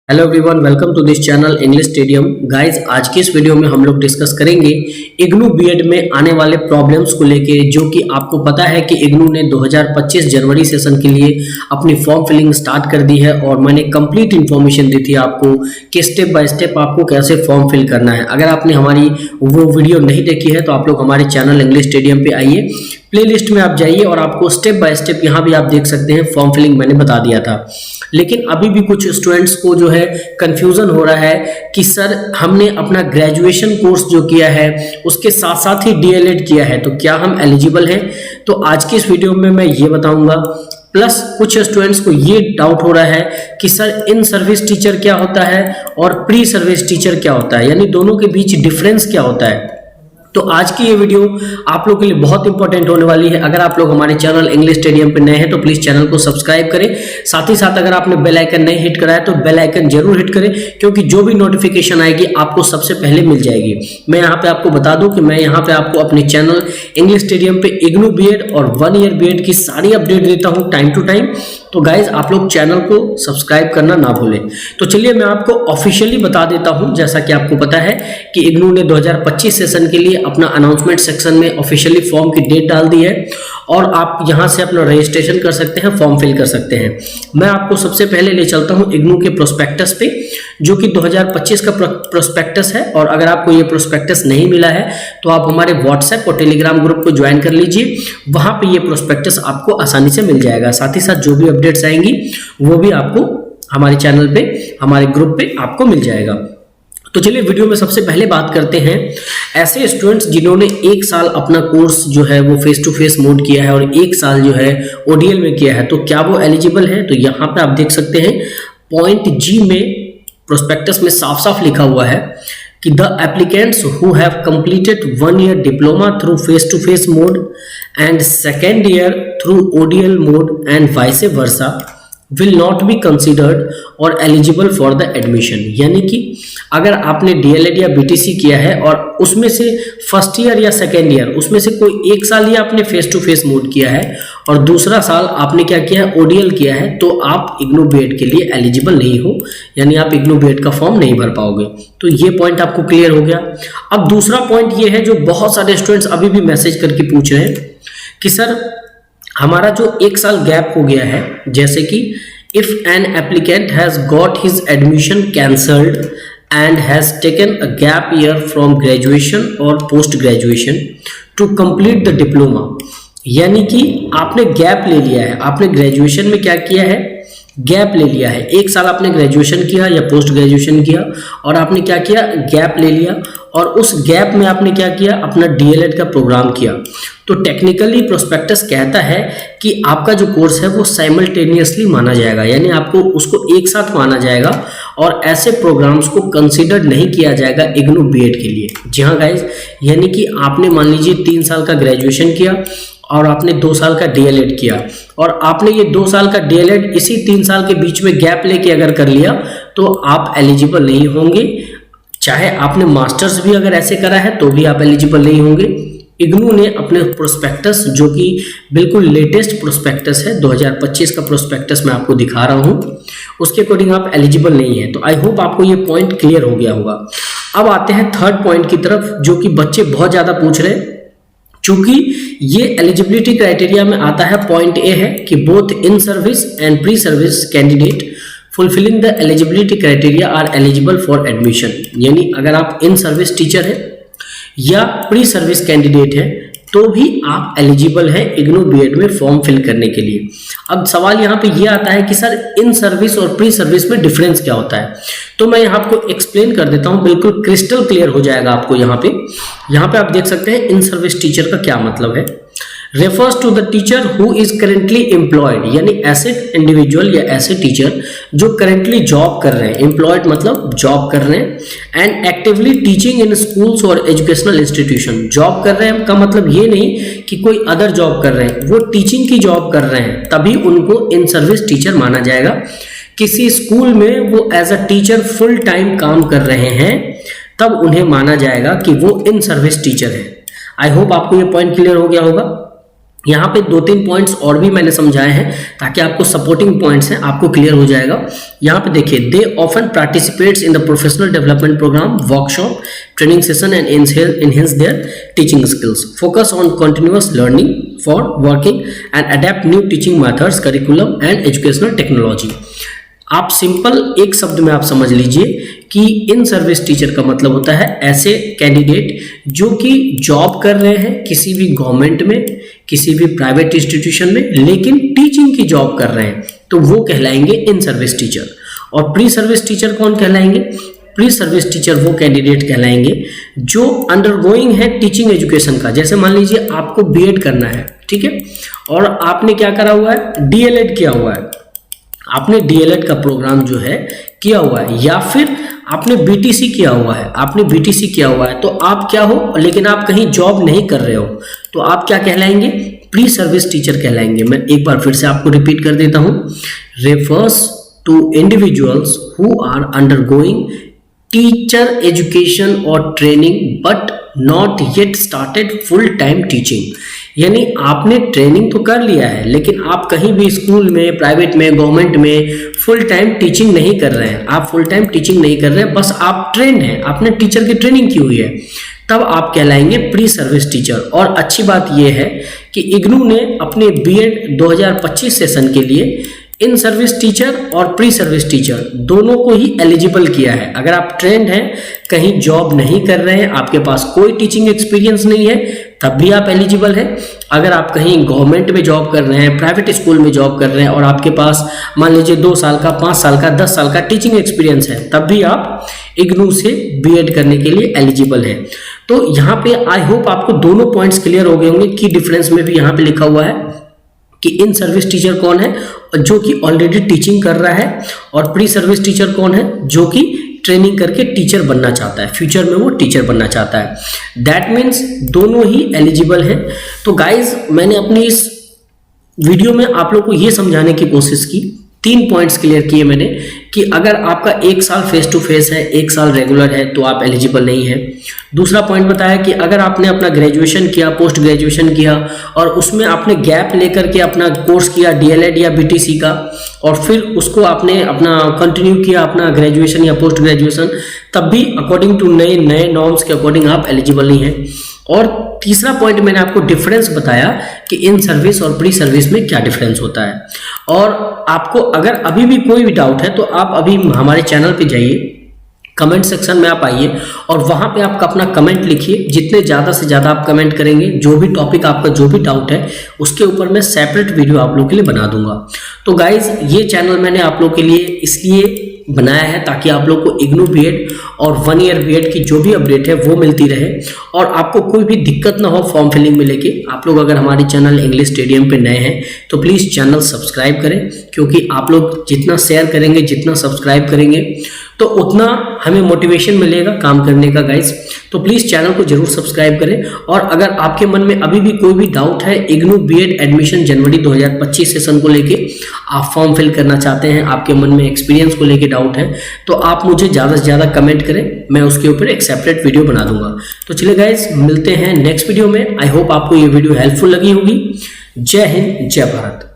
Hello everyone, welcome to this channel English stadium. Guys, आज की इस वीडियो में हम लोग डिस्कस करेंगे इग्नू बीएड में आने वाले प्रॉब्लम्स को लेके, जो कि आपको पता है कि इग्नू ने 2025 जनवरी सेशन के लिए अपनी फॉर्म फिलिंग स्टार्ट कर दी है और मैंने कंप्लीट इन्फॉर्मेशन दी थी आपको कि स्टेप बाय स्टेप आपको कैसे फॉर्म फिल करना है। अगर आपने हमारी वो वीडियो नहीं देखी है तो आप लोग हमारे चैनल इंग्लिश स्टेडियम पे आइए, प्लेलिस्ट में आप जाइए और आपको स्टेप बाय स्टेप यहाँ भी आप देख सकते हैं फॉर्म फिलिंग मैंने बता दिया था। लेकिन अभी भी कुछ स्टूडेंट्स को जो है कंफ्यूजन हो रहा है कि सर हमने अपना ग्रेजुएशन कोर्स जो किया है उसके साथ साथ ही डीएलएड किया है, तो क्या हम एलिजिबल हैं? तो आज की इस वीडियो में मैं ये बताऊंगा। प्लस कुछ स्टूडेंट्स को ये डाउट हो रहा है कि सर इन सर्विस टीचर क्या होता है और प्री सर्विस टीचर क्या होता है, यानी दोनों के बीच डिफरेंस क्या होता है। तो आज की ये वीडियो आप लोग के लिए बहुत इंपॉर्टेंट होने वाली है। अगर आप लोग हमारे चैनल इंग्लिश स्टेडियम पे नए हैं तो प्लीज चैनल को सब्सक्राइब करें। साथ ही साथ अगर आपने बेल आइकन नहीं हिट करा है तो बेल आइकन जरूर हिट करें, क्योंकि जो भी नोटिफिकेशन आएगी आपको सबसे पहले मिल जाएगी। मैं यहाँ पे आपको बता दूं कि मैं यहाँ पे आपको अपने चैनल इंग्लिश स्टेडियम पे इग्नू बीएड और 1 ईयर बीएड की सारी अपडेट देता हूँ टाइम टू टाइम। तो गाइज, आप लोग चैनल को सब्सक्राइब करना ना भूलें। तो चलिए मैं आपको ऑफिशियली बता देता हूं। जैसा कि आपको पता है कि इग्नू ने 2025 सेशन के लिए अपना अनाउंसमेंट सेक्शन में ऑफिशियली फॉर्म की डेट डाल दी है और आप यहां से अपना रजिस्ट्रेशन कर सकते हैं, फॉर्म फिल कर सकते हैं। मैं आपको सबसे पहले ले चलता हूं इग्नू के प्रोस्पेक्टस पे, जो कि 2025 का प्रोस्पेक्टस है। और अगर आपको ये प्रोस्पेक्टस नहीं मिला है तो आप हमारे व्हाट्सएप और टेलीग्राम ग्रुप को ज्वाइन कर लीजिए, वहां पे ये प्रोस्पेक्टस आपको आसानी से मिल जाएगा। साथ ही साथ जो भी अपडेट्स आएंगी वो भी आपको हमारे चैनल पे, हमारे ग्रुप पे आपको मिल जाएगा। तो चलिए वीडियो में सबसे पहले बात करते हैं ऐसे स्टूडेंट्स जिन्होंने 1 साल अपना कोर्स जो है वो फेस टू फेस मोड किया है और 1 साल जो है ओडीएल में किया है, तो क्या वो एलिजिबल है? तो यहाँ पे आप देख सकते हैं पॉइंट जी में प्रोस्पेक्टस में साफ साफ लिखा हुआ है कि the applicants who have completed 1 year diploma through face-to-face mode and 2nd year through ODL mode and vice versa will not be considered or eligible for the admission। यानी कि अगर आपने डीएलएड या बीटीसी किया है और उसमें से फर्स्ट ईयर या सेकेंड ईयर उसमें से कोई 1 साल ही आपने फेस टू फेस मोड किया है और दूसरा साल आपने क्या किया है, ओडीएल किया है, तो आप इग्नू बीएड के लिए एलिजिबल नहीं हो, यानी आप इग्नू बीएड का फॉर्म नहीं भर पाओगे। तो ये पॉइंट आपको क्लियर हो गया। अब दूसरा पॉइंट ये है जो बहुत सारे स्टूडेंट्स अभी भी मैसेज करके पूछ रहे हैं कि सर हमारा जो 1 साल गैप हो गया है, जैसे कि if an applicant has got his admission cancelled and has taken a gap year from graduation or post graduation to complete the diploma। यानी कि आपने गैप ले लिया है, आपने ग्रेजुएशन में क्या किया है, गैप ले लिया है। 1 साल आपने ग्रेजुएशन किया या पोस्ट ग्रेजुएशन किया और आपने क्या किया, गैप ले लिया, और उस गैप में आपने क्या किया, अपना डीएलएड का प्रोग्राम किया। तो टेक्निकली प्रोस्पेक्टस कहता है कि आपका जो कोर्स है वो साइमल्टेनियसली माना जाएगा, यानी आपको उसको एक साथ माना जाएगा और ऐसे प्रोग्राम्स को कंसीडर नहीं किया जाएगा इग्नू बीएड के लिए। जी हाँ गाइज, यानी कि आपने मान लीजिए 3 साल का ग्रेजुएशन किया और आपने 2 साल का डीएलएड किया और आपने ये 2 साल का डीएलएड इसी 3 साल के बीच में गैप लेके अगर कर लिया तो आप एलिजिबल नहीं होंगे। चाहे आपने मास्टर्स भी अगर ऐसे करा है तो भी आप एलिजिबल नहीं होंगे। इग्नू ने अपने प्रोस्पेक्टस, जो कि बिल्कुल लेटेस्ट प्रोस्पेक्टस है, 2025 का प्रोस्पेक्टस मैं आपको दिखा रहा हूँ, उसके अकॉर्डिंग आप एलिजिबल नहीं है। तो आई होप आपको ये पॉइंट क्लियर हो गया होगा। अब आते हैं थर्ड पॉइंट की तरफ, जो कि बच्चे बहुत ज्यादा पूछ रहे हैं। चूंकि ये एलिजिबिलिटी क्राइटेरिया में आता है, पॉइंट ए है कि both in service and pre service candidate fulfilling the eligibility criteria are eligible for admission. यानी अगर आप इन सर्विस टीचर है या प्री सर्विस कैंडिडेट है तो भी आप एलिजिबल हैं इग्नू बीएड में फॉर्म फिल करने के लिए। अब सवाल यहाँ पे ये आता है कि सर इन सर्विस और प्री सर्विस में डिफरेंस क्या होता है? तो मैं यहाँ आपको एक्सप्लेन कर देता हूँ, बिल्कुल क्रिस्टल क्लियर हो जाएगा आपको। यहाँ पे आप देख सकते हैं इन सर्विस टीचर का क्या मतलब है। Refers to the teacher who is currently employed, यानी ऐसे इंडिविजुअल या ऐसे टीचर जो करेंटली जॉब कर रहे हैं, एम्प्लॉयड मतलब जॉब कर रहे हैं, and actively teaching in schools और एजुकेशनल इंस्टीट्यूशन। जॉब कर रहे हैं का मतलब ये नहीं कि कोई अदर जॉब कर रहे हैं, वो टीचिंग की जॉब कर रहे हैं, तभी उनको इन सर्विस टीचर माना जाएगा। किसी स्कूल में वो as a teacher full time काम कर रहे हैं तब उन्हें माना जाएगा कि वो इन सर्विस टीचर है। आई होप आपको ये पॉइंट क्लियर हो गया होगा। यहाँ पे 2-3 पॉइंट्स और भी मैंने समझाए हैं ताकि आपको सपोर्टिंग पॉइंट्स हैं आपको क्लियर हो जाएगा। यहाँ पे देखिए, they often participates in the professional development program, workshop, training session and enhance their teaching skills, focus on continuous learning for working and adapt new teaching methods, curriculum and educational technology। आप simple एक शब्द में आप समझ लीजिए कि in service teacher का मतलब होता है ऐसे कैंडिडेट जो कि जॉब कर रहे हैं किसी भी गवर्नमेंट में, किसी भी प्राइवेट इंस्टीट्यूशन में, लेकिन टीचिंग की जॉब कर रहे हैं, तो वो कहलाएंगे इन सर्विस टीचर। और प्री सर्विस टीचर कौन कहलाएंगे? प्री सर्विस टीचर वो कैंडिडेट कहलाएंगे जो अंडरगोइंग है टीचिंग एजुकेशन का। जैसे मान लीजिए आपको बीएड करना है, ठीक है, और आपने क्या करा हुआ है, डीएलएड किया हुआ है, आपने डीएलएड का प्रोग्राम जो है किया हुआ है, या फिर आपने बीटीसी किया हुआ है, आपने बीटीसी किया हुआ है, तो आप क्या हो, लेकिन आप कहीं जॉब नहीं कर रहे हो, तो आप क्या कहलाएंगे? प्री सर्विस टीचर कहलाएंगे। मैं एक बार फिर से आपको रिपीट कर देता हूं, refers to individuals who are undergoing teacher education और training but not yet started full time teaching. यानी आपने ट्रेनिंग तो कर लिया है, लेकिन आप कहीं भी स्कूल में, प्राइवेट में, गवर्नमेंट में फुल टाइम टीचिंग नहीं कर रहे हैं, आप फुल टाइम टीचिंग नहीं कर रहे हैं, बस आप ट्रेंड हैं, आपने टीचर की ट्रेनिंग की हुई है, तब आप कहलाएंगे प्री सर्विस टीचर। और अच्छी बात यह है कि इग्नू ने अपने बीएड 2025 सेशन के लिए इन सर्विस टीचर और प्री सर्विस टीचर दोनों को ही एलिजिबल किया है। अगर आप ट्रेंड हैं, कहीं जॉब नहीं कर रहे हैं, आपके पास कोई टीचिंग एक्सपीरियंस नहीं है, तब भी आप एलिजिबल हैं। अगर आप कहीं गवर्नमेंट में जॉब कर रहे हैं, प्राइवेट स्कूल में जॉब कर रहे हैं और आपके पास मान लीजिए 2 साल का, 5 साल का, 10 साल का टीचिंग एक्सपीरियंस है, तब भी आप इग्नू से बीएड करने के लिए एलिजिबल हैं। तो यहाँ पे आई होप आपको दोनों पॉइंट्स क्लियर हो गए होंगे। की डिफरेंस में भी यहाँ पे लिखा हुआ है कि इन सर्विस टीचर कौन है, जो कि ऑलरेडी टीचिंग कर रहा है, और प्री सर्विस टीचर कौन है, जो कि ट्रेनिंग करके टीचर बनना चाहता है, फ्यूचर में वो टीचर बनना चाहता है। दैट मीन्स दोनों ही एलिजिबल हैं। तो गाइज, मैंने अपनी इस वीडियो में आप लोग को ये समझाने की कोशिश की, 3 पॉइंट्स क्लियर किए मैंने, कि अगर आपका 1 साल फेस टू फेस है, 1 साल रेगुलर है, तो आप एलिजिबल नहीं है। दूसरा पॉइंट बताया कि अगर आपने अपना ग्रेजुएशन किया, पोस्ट ग्रेजुएशन किया, और उसमें आपने गैप लेकर के अपना कोर्स किया डीएलएड या बीटीसी का, और फिर उसको आपने अपना कंटिन्यू किया अपना ग्रेजुएशन या पोस्ट ग्रेजुएशन, तब भी अकॉर्डिंग टू नए नॉर्म्स के अकॉर्डिंग आप एलिजिबल नहीं हैं। और तीसरा पॉइंट मैंने आपको डिफरेंस बताया कि इन सर्विस और प्री सर्विस में क्या डिफरेंस होता है। और आपको अगर अभी भी कोई भी डाउट है तो आप अभी हमारे चैनल पे जाइए, कमेंट सेक्शन में आप आइए और वहां पे आपका अपना कमेंट लिखिए। जितने ज़्यादा से ज़्यादा आप कमेंट करेंगे, जो भी टॉपिक आपका जो भी डाउट है उसके ऊपर मैं सेपरेट वीडियो आप लोगों के लिए बना दूंगा। तो गाइज, ये चैनल मैंने आप लोगों के लिए इसलिए बनाया है ताकि आप लोग को इग्नू बीएड और 1 ईयर बीएड की जो भी अपडेट है वो मिलती रहे, और आपको कोई भी दिक्कत ना हो फॉर्म फिलिंग में लेके। आप लोग अगर हमारे चैनल इंग्लिश स्टेडियम पे नए हैं तो प्लीज़ चैनल सब्सक्राइब करें, क्योंकि आप लोग जितना शेयर करेंगे, जितना सब्सक्राइब करेंगे, तो उतना हमें मोटिवेशन मिलेगा काम करने का गाइज। तो प्लीज़ चैनल को जरूर सब्सक्राइब करें। और अगर आपके मन में अभी भी कोई भी डाउट है इग्नू बीएड एडमिशन जनवरी 2025 सेशन को लेके, आप फॉर्म फिल करना चाहते हैं, आपके मन में एक्सपीरियंस को लेके डाउट है, तो आप मुझे ज़्यादा से ज़्यादा कमेंट करें, मैं उसके ऊपर एक सेपरेट वीडियो बना दूंगा। तो चलिए गाइज, मिलते हैं नेक्स्ट वीडियो में। आई होप आपको ये वीडियो हेल्पफुल लगी होगी। जय हिंद, जय भारत।